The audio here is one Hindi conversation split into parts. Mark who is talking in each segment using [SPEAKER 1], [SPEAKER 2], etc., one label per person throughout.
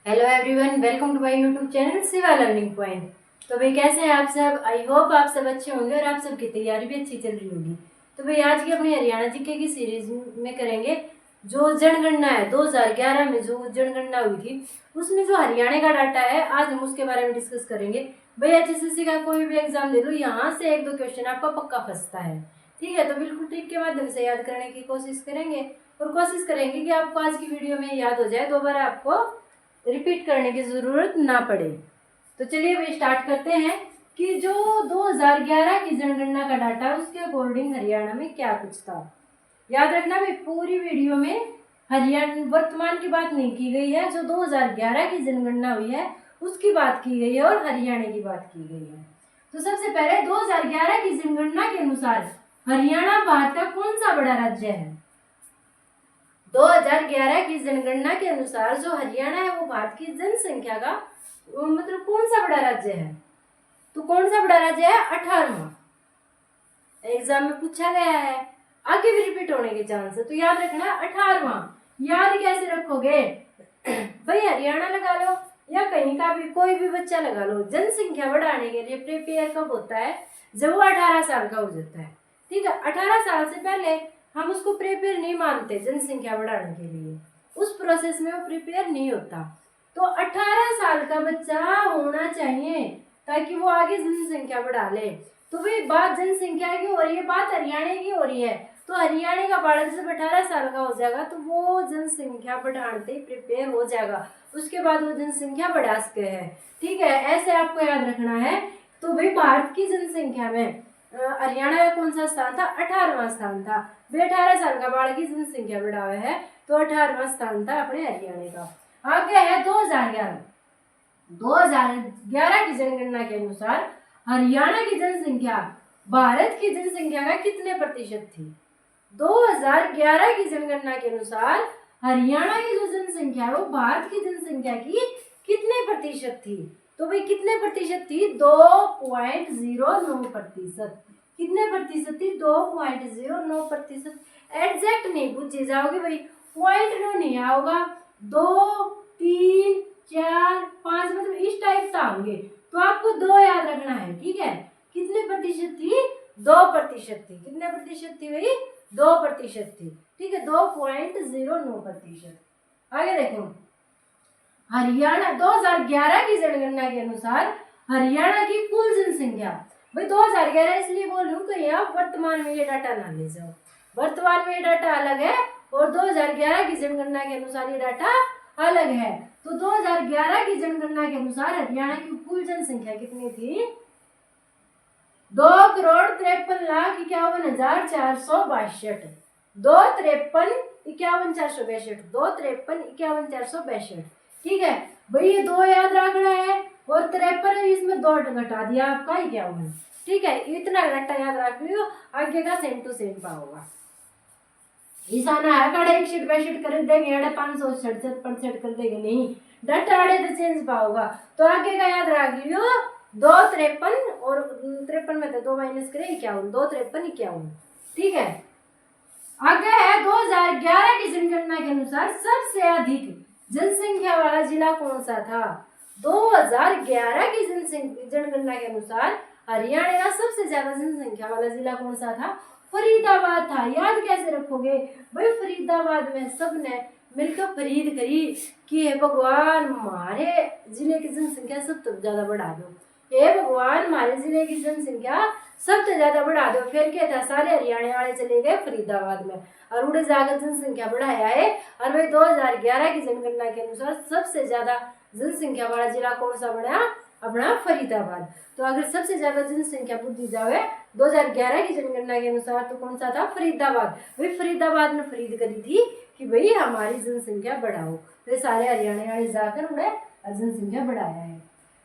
[SPEAKER 1] Hello everyone, welcome to my YouTube channel Siva learning point. तो भाई कैसे हैं आप सब? आई होप आप सब अच्छे होंगे और आप सबकी तैयारी भी अच्छी चल रही होगी। तो भाई आज की अपनी हरियाणा जीके की सीरीज में करेंगे जो जनगणना है 2011 में जो जनगणना हुई थी उसमें जो हरियाणा का डाटा है, आज हम उसके बारे में डिस्कस करेंगे। भाई एचएसएससी का कोई भी एग्जाम दे लो, यहाँ से एक दो क्वेश्चन आपका पक्का फंसता है। ठीक है, तो बिल्कुल ट्रिक के माध्यम से याद करने की कोशिश करेंगे और कोशिश करेंगे कि आपको आज की वीडियो में याद हो जाए, दोबारा आपको रिपीट करने की जरूरत ना पड़े। तो चलिए अभी स्टार्ट करते हैं कि जो 2011 की जनगणना का डाटा है उसके अकॉर्डिंग हरियाणा में क्या कुछ था। याद रखना भाई, पूरी वीडियो में हरियाणा वर्तमान की बात नहीं की गई है, जो 2011 की जनगणना हुई है उसकी बात की गई है और हरियाणा की बात की गई है। तो सबसे पहले 2011 की जनगणना के अनुसार हरियाणा भारत का कौन सा बड़ा राज्य है? 2011 की जनगणना के अनुसार जो हरियाणा है वो भारत की जनसंख्या का मतलब कौन सा बड़ा राज्य है? तो कौन सा बड़ा राज्य है? 18वां। एग्जाम में पूछा गया है, आगे भी रिपीट होने के चांस है, तो याद रखना 18वां। याद कैसे रखोगे? भाई हरियाणा लगा लो या कहीं का भी कोई भी बच्चा लगा लो, जनसंख्या बढ़ाने के लिए प्रिपेयर कब होता है? जब वो 18 साल का हो जाता है। ठीक है, 18 साल से पहले हम उसको प्रिपेयर नहीं मानते जनसंख्या बढ़ाने के लिए, उस प्रोसेस में वो प्रिपेयर नहीं होता। तो 18 साल का बच्चा होना चाहिए ताकि वो आगे जनसंख्या बढ़ा ले। तो भाई बात जनसंख्या की हो रही है, बात हरियाणा की हो रही है, तो हरियाणा का बालक जब 18 साल का हो जाएगा तो वो जनसंख्या बढ़ाने ही प्रिपेयर हो जाएगा, उसके बाद वो जनसंख्या बढ़ा सकते हैं। ठीक है, ऐसे आपको याद रखना है। तो भाई भारत की जनसंख्या में हरियाणा का कौन सा स्थान था? 18वां स्थान था। भाई 18 साल का बालक की जनसंख्या बढ़ा हुआ है तो 18वां स्थान था अपने हरियाणा का। आगे है 2011। 2011 की जनगणना के अनुसार हरियाणा की जनसंख्या भारत की जनसंख्या का कितने प्रतिशत थी? 2011 की जनगणना के अनुसार हरियाणा की जो जनसंख्या है वो भारत की जनसंख्या की कितने प्रतिशत थी? तो भाई कितने प्रतिशत थी? 2.09%। कितने प्रतिशत थी? 2.09%। एग्जैक्ट नहीं पूछे जाओगे भाई, पॉइंट नो नहीं आओगा, 2, 3, 4, 5 मतलब इस टाइप का होंगे, तो आपको 2 याद रखना है। ठीक है, कितने प्रतिशत थी? 2% थी। कितने प्रतिशत थी भाई? 2% थी। ठीक है, 2.09%। आगे देखो, हरियाणा 2011 की जनगणना के अनुसार हरियाणा की कुल जनसंख्या। भाई 2011 इसलिए बोल रही हूँ कि आप वर्तमान में ये डाटा ना ले जाओ, वर्तमान में ये डाटा अलग है और 2011 की जनगणना के अनुसार ये डाटा अलग है। तो 2011 की जनगणना के अनुसार हरियाणा की कुल जनसंख्या कितनी थी? 2,53,51,462। 2,53,51,462। ठीक है भाई, ये 2 याद रखना है और 53 इसमें 2 घटा दिया आपका 51। ठीक है, इतना घंटा याद रख लियो, आगे का सेम टू सेम पाओगा। ईसाना है काड़ा एक शीट बाय शीट कर देंगे, 567 कर देंगे नहीं, डाटा आड़े तो चेंज पाओगा। तो आगे का याद रख लियो, 253 और 53 में तो 2 माइनस करें 51, 253 51। ठीक है, आगे है 2011 की जनगणना के अनुसार सबसे अधिक जनसंख्या वाला जिला कौन सा था? 2011 की जनगणना के अनुसार हरियाणा का सबसे ज्यादा जनसंख्या वाला जिला कौन सा था? फरीदाबाद था। याद कैसे रखोगे भाई? फरीदाबाद में सबने मिलकर फरीद करी कि हे भगवान हमारे जिले की जनसंख्या सबसे ज्यादा बढ़ा दो, हे भगवान हमारे जिले की जनसंख्या सबसे ज्यादा बढ़ा दो। फिर क्या था, सारे हरियाणा वाले चले गए फरीदाबाद में और उड़े जाकर जनसंख्या बढ़ाया है। और भाई 2011 की जनगणना के अनुसार सबसे ज्यादा जनसंख्या वाला जिला कौन सा बना? अपना फरीदाबाद। तो अगर सबसे ज्यादा जनसंख्या पूछी जाए 2011 की जनगणना के अनुसार तो कौन सा था? फरीदाबाद। भाई फरीदाबाद ने खरीद करी थी कि भाई हमारी जनसंख्या बढ़ाओ, फिर सारे हरियाणा वाले जाकर उन्हें जनसंख्या बढ़ाया है।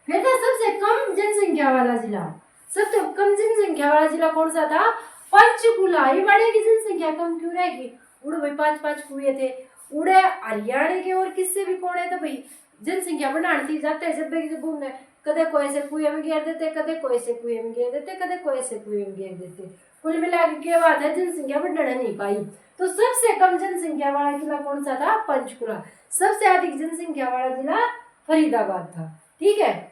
[SPEAKER 1] फिर था सबसे कम जनसंख्या वाला जिला। सबसे कम जनसंख्या वाला जिला कौन सा था? पंचकुला। ये बड़े की जनसंख्या कम क्यों रहेगी? उड़े भाई 5-5 कुएं थे, उड़े हरियाणा के और किससे भी कोने तो भाई जनसंख्या बढ़ाती जाते हैं जब भी घूमने, कदे कोई से कुएं में घेर देते, कदे कोई से कुएं में घेर देते, कदे कोई से कुएं में घेर देते। कुल मिला के बात है जनसंख्या बढ़ने नहीं पाई। तो सबसे कम जनसंख्या वाला जिला कौन सा था? पंचकुला। सबसे अधिक जनसंख्या वाला जिला फरीदाबाद था। ठीक है,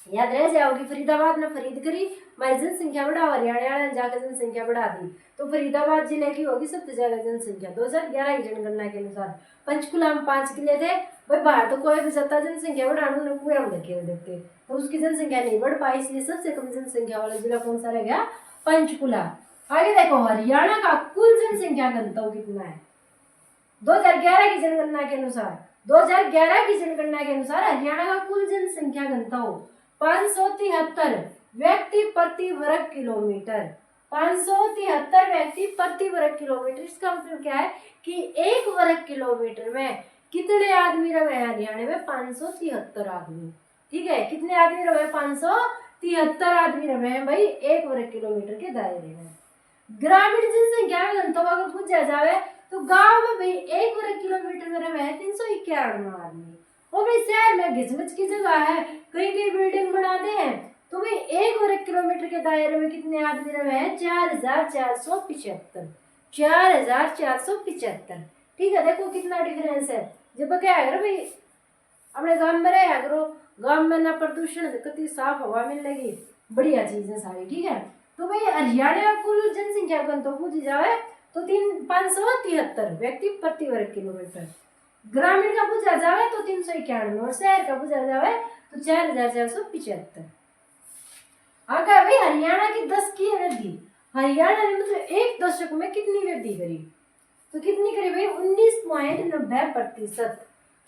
[SPEAKER 1] याद रह जाओगी। फरीदाबाद ने खरीद करी, हमारी जनसंख्या बढ़ा, हरियाणा ने जाकर जनसंख्या बढ़ा दी, तो फरीदाबाद जिले की होगी सबसे ज्यादा जनसंख्या 2011 की जनगणना के अनुसार। पंचकुला में 5 किले थे भाई, बाहर तो कोई भी सत्ता जनसंख्या बढ़ाने उन्हें पूरा में धकेल देते, तो उसकी जनसंख्या नहीं बढ़ पाई, इसलिए सबसे कम जनसंख्या वाला जिला कौन सा रह गया? पंचकुला। आगे देखो, हरियाणा का कुल जनसंख्या घनत्व कितना है 2011 की जनगणना के अनुसार? 2011 की जनगणना के अनुसार हरियाणा का कुल जनसंख्या घनत्व 573 व्यक्ति प्रति वर्ग किलोमीटर। 573 व्यक्ति प्रति वर्ग किलोमीटर। इसका मतलब क्या है कि एक वर्ग किलोमीटर में कितने आदमी रहे हैं हरियाणा में? 573 आदमी। ठीक है, कितने आदमी रहे? 573 आदमी रहे हैं भाई एक वर्ग किलोमीटर के दायरे में। ग्रामीण जनसंख्या घनत्व अगर पूछा जाए तो गांव में भाई एक वर्ग किलोमीटर में रहे हैं 391 आदमी। और भाई शहर में घिचमच की जगह है, कहीं कहीं बिल्डिंग बनाते हैं, तो भाई एक वर्ग किलोमीटर के दायरे में कितने आदमी रहे हैं? 4475। 4475। ठीक है, देखो कितना डिफरेंस है। जब क्या है भाई अपने गांव में रहे करो, गांव में ना प्रदूषण, कितनी साफ हवा मिलेगी, बढ़िया चीज है सारी। ठीक है, तो भाई हरियाणा का कुल जनसंख्या घनत्व पूछी जाए तो 573 व्यक्ति प्रति वर्ग किलोमीटर। ग्रामीण का पूछा जाए तो 391 और शहर का पूछा जाए तो 4475। आगे भाई हरियाणा की 10 की वृद्धि। हरियाणा ने मतलब एक दशक में कितनी वृद्धि करी? तो कितनी करी भाई? 19.90%।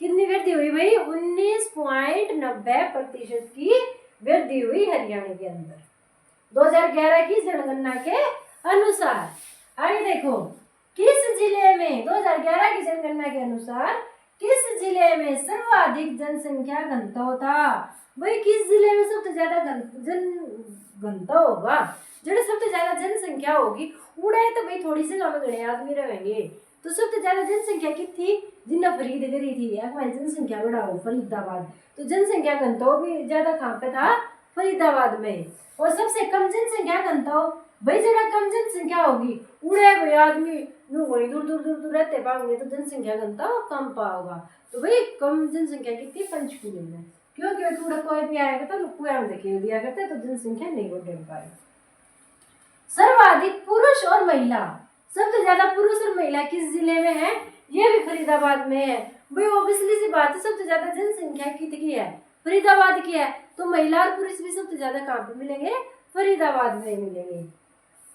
[SPEAKER 1] कितनी वृद्धि हुई भाई? 19.90% की वृद्धि हुई हरियाणा के अंदर 2011 की जनगणना के अनुसार। आगे देखो, किस जिले में 2011 की जनगणना के अनुसार किस जिले में सर्वाधिक जनसंख्या घनत्व था? भाई किस जिले में सबसे ज्यादा घनत्व होगा? जो सबसे ज्यादा जनसंख्या होगी उड़े तो भाई थोड़ी सी कम गणे आदमी रहेंगे, तो सबसे ज्यादा जनसंख्या कितनी? जिन्हें फरीद करी थी हमारी जनसंख्या बढ़ाओ फरीदाबाद, तो जनसंख्या घनत्व भी ज्यादा कहाँ पे था? फरीदाबाद में। और सबसे कम जनसंख्या घनत्व भाई जरा कम जनसंख्या होगी उड़े भाई आदमी दूर दूर दूर दूर रहते पाओगे तो जनसंख्या घनत्व कम पाओगा, तो भाई कम जनसंख्या कितनी? पंचकुले में। क्योंकि थोड़ा कोई भी आएगा तो कुआ में धकेल दिया करते, तो जनसंख्या नहीं बढ़ पाएगी। सर्वाधिक पुरुष और महिला, सबसे ज्यादा पुरुष और महिला किस जिले में है? ये भी फरीदाबाद में है। भाई ऑब्वियसली सी बात है, सबसे ज्यादा जनसंख्या कितनी है? फरीदाबाद की है, तो महिला और पुरुष भी सबसे ज्यादा कहाँ पे मिलेंगे? फरीदाबाद में मिलेंगे।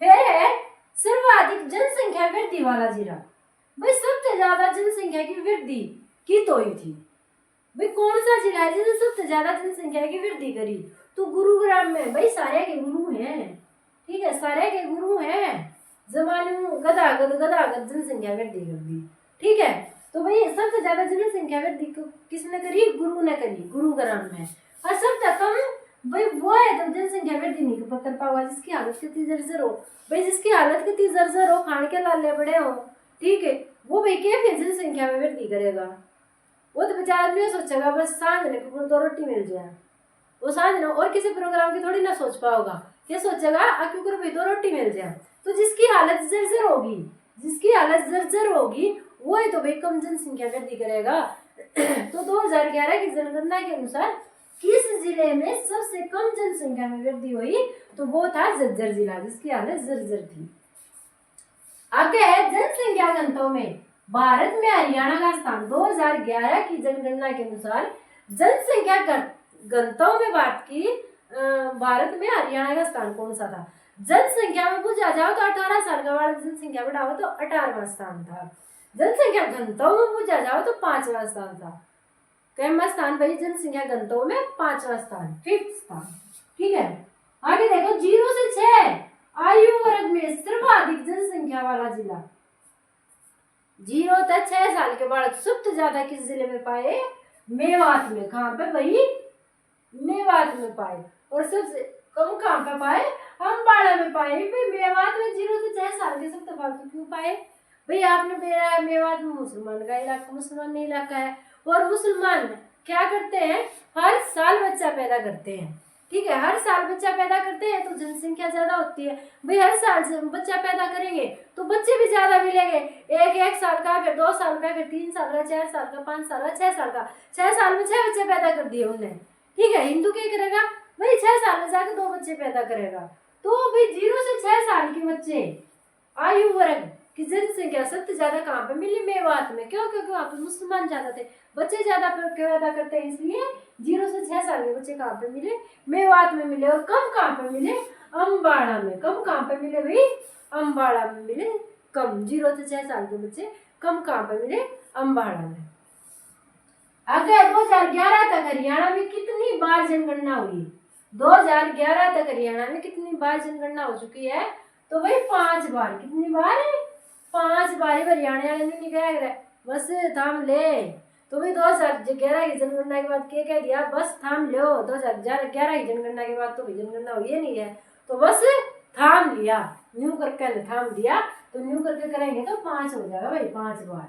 [SPEAKER 1] फिर है सर्वाधिक जनसंख्या वृद्धि वाला जिला। भाई सबसे ज्यादा जनसंख्या की वृद्धि की तो ही थी, भाई कौन सा जिला है जिसने सबसे ज्यादा जनसंख्या की वृद्धि करी? तो गुरुग्राम में। भाई सारे के गुरु हैं, ठीक है, सारे के गुरु हैं, जमाने में गदागद जनसंख्या वृद्धि कर दी। ठीक है, तो भाई सबसे ज्यादा जनसंख्या वृद्धि किसने करी? गुरु ने करी, गुरुग्राम में। और सबसे कम भाई वो है तो जनसंख्या वृद्धि नहीं कर पाओगा जिसकी हालत कितनी जर्जर हो। भाई जिसकी हालत कितनी जर्जर हो, खान के लाले बड़े हो, ठीक है, वो भाई क्या फिर जनसंख्या में वृद्धि करेगा? वो तो बेचारा नहीं सोचेगा बस सांझ ने दो रोटी मिल जाए, वो सांझ ना और किसी प्रोग्राम की थोड़ी ना सोच पाओगा, क्या सोचेगा क्योंकि भाई 2 रोटी मिल जाए। तो जिसकी हालत जर्जर होगी, जिसकी हालत जर्जर होगी वो ही तो भाई कम जनसंख्या वृद्धि करेगा। तो 2011 की जनगणना के अनुसार किस जिले में सबसे कम जनसंख्या में वृद्धि हुई? तो वो था झज्जर जिला, जिसकी हालत जर्जर थी। आगे है जनसंख्या घनत्व में भारत में हरियाणा का स्थान। 2011 की जनगणना के अनुसार जनसंख्या घनत्व में भारत में हरियाणा का स्थान कौन सा था? जनसंख्या में पूछा जाओ तो 18 साल का बाद जनसंख्या बढ़ाओ तो 18वां स्थान था। जनसंख्या घनत्व में पूछा जाओ तो 5वां स्थान था। कैमा स्थान भाई जनसंख्या घनत्व में 5वां स्थान, 5th स्थान। ठीक है, आगे देखो 0 से 6 आयु वर्ग में सर्वाधिक जनसंख्या वाला जिला। 0 से 6 साल के बालक सबसे ज्यादा किस जिले में पाए? मेवात में। कहाँ पे भाई? मेवात में पाए। और सबसे कम कहाँ पे पाए? अम्बाड़ा में पाए। भाई मेवात में 0 से 6 साल के सबसे फालतू क्यों पाए? भाई आपने मेरा मेवात में मुसलमान का इलाका, मुसलमान इलाका है, और मुसलमान क्या करते हैं? हर साल बच्चा पैदा करते हैं। ठीक है, हर साल बच्चा पैदा करते हैं तो जनसंख्या ज्यादा होती है भाई। हर साल बच्चा पैदा करेंगे तो बच्चे भी ज्यादा मिलेंगे। एक साल का, फिर 2 साल का, फिर 3 साल का, 4 साल का, 5 साल का, 6 साल का। 6 साल में 6 बच्चे पैदा कर दिए उन्होंने। ठीक है, हिंदू क्या करेगा भाई, 6 साल में जाकर 2 बच्चे पैदा करेगा। तो भाई 0 से 6 साल के बच्चे आयु वर्ग की जनसंख्या सबसे ज्यादा कहाँ पे मिली? मेवात में। क्यों? क्योंकि वहाँ पे मुसलमान ज्यादा थे, बच्चे ज्यादा पैदा करते हैं, इसलिए 0 से 6 साल के बच्चे कहाँ पे मिले? मेवात में मिले। और कम कहाँ पे मिले? अम्बाड़ा में। कम कहाँ पे मिले भाई? अम्बाड़ा में मिले कम। 0 से 6 साल के बच्चे कम कहाँ पे मिले? अम्बाड़ा में। अगर 2011 तक हरियाणा में कितनी बार जनगणना हुई? 2011 तक हरियाणा में कितनी बार जनगणना हो चुकी है? तो भाई 5 बार। कितनी बार? 5 बार। हरियाणा वाले ने कहा बस थाम ले। तो भाई 2011 की जनगणना के बाद क्या कह दिया? बस थाम लो। 2011 की जनगणना के बाद तो भाई जनगणना हुई नहीं है, तो बस थाम लिया, न्यू करके थाम दिया। तो न्यू करके करेंगे तो 5 हो जाएगा भाई, 5 बार।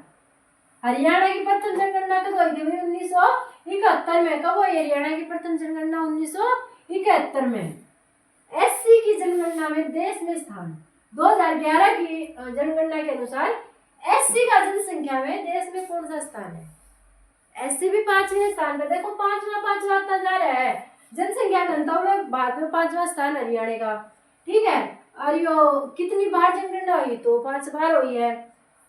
[SPEAKER 1] हरियाणा की प्रथम जनगणना कब हुई थी? 1971 में। कब हुई हरियाणा की प्रथम जनगणना? 1971 में। एससी की जनगणना में देश में स्थान 2011 की जनगणना के अनुसार एससी का जनसंख्या में देश में कौन सा स्थान है? एससी भी 5वें स्थान पे। देखो 5वां आता जा रहा है। जनसंख्या घनत्व में भारत में 5वां स्थान हरियाणा का। ठीक है, और यो कितनी बार जनगणना हुई? तो 5 बार हुई है।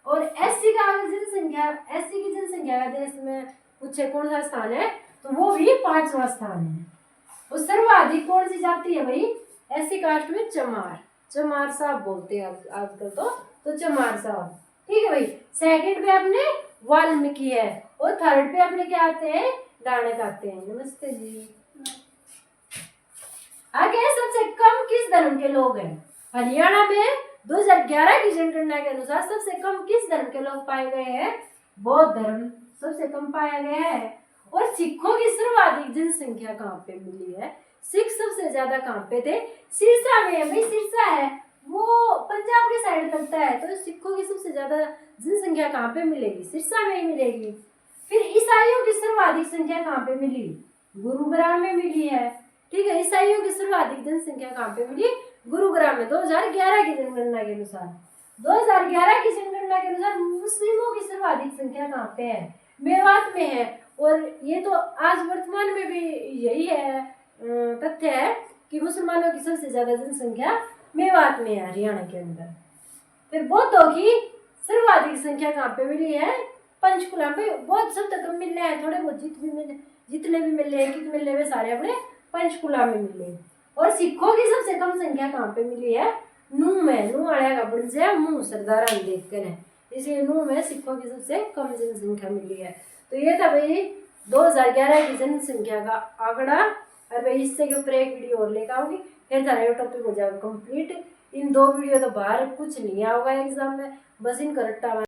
[SPEAKER 1] और एससी की जनसंख्या का देश में पूछे कौन सा स्थान है, तो वो भी 5वां स्थान है। और सर्वाधिक कौन सी जाति है भाई एससी कास्ट में? चमार साहब बोलते हैं आजकल तो चमार साहब। ठीक है भाई। सेकंड पे अपने वाल्मीकि है, और थर्ड पे अपने क्या आते हैं? दानक आते हैं। नमस्ते जी। आगे सबसे कम किस धर्म के लोग हैं? हरियाणा में 2011 की जनगणना के अनुसार सबसे कम किस धर्म के लोग पाए गए हैं? बौद्ध धर्म सबसे कम पाया गया है। और सिखों की सर्वाधिक जनसंख्या कहाँ पे मिली है? सिख सबसे ज्यादा कहाँ पे थे? सिरसा में है भाई। सिरसा है वो पंजाब के साइड पड़ता है, तो सिखों की सबसे ज्यादा जनसंख्या कहाँ पे मिलेगी? सिरसा में ही मिलेगी। फिर ईसाइयों की सर्वाधिक संख्या कहाँ पे मिली? गुरुग्राम में मिली है। ठीक है, ईसाइयों की सर्वाधिक जनसंख्या कहाँ पे मिली? गुरुग्राम में। 2011 की जनगणना के अनुसार 2011 की जनगणना के अनुसार मुस्लिमों की सर्वाधिक संख्या कहाँ पे है? मेवात में है। और ये तो आज वर्तमान में भी यही है तथ्य है कि मुसलमानों की सबसे ज्यादा जनसंख्या मेवात में है, हरियाणा के अंदर। फिर बौद्धों की सर्वाधिक संख्या कहाँ पे मिली है? पंचकुला पे। बौद्ध सब तक मिल रहे हैं, थोड़े बहुत जितने भी मिल रहे हैं, कितने मिल रहे हैं सारे अपने पंचकुला में मिले। और सिखों की सबसे कम संख्या कहाँ पे मिली है? नूह में। नूह आया का बन से मुंह सरदार देखकर है, इसलिए नूह में सिखों की सबसे कम जनसंख्या मिली है। तो ये था भाई 2011 की जनसंख्या का आंकड़ा। और भाई इससे के ऊपर एक वीडियो और लेकर आऊंगी, फिर सारा ये टॉपिक हो जाएगा कंप्लीट। इन 2 वीडियो तो बाहर कुछ नहीं आओगा एग्जाम में, बस इनका रट्टा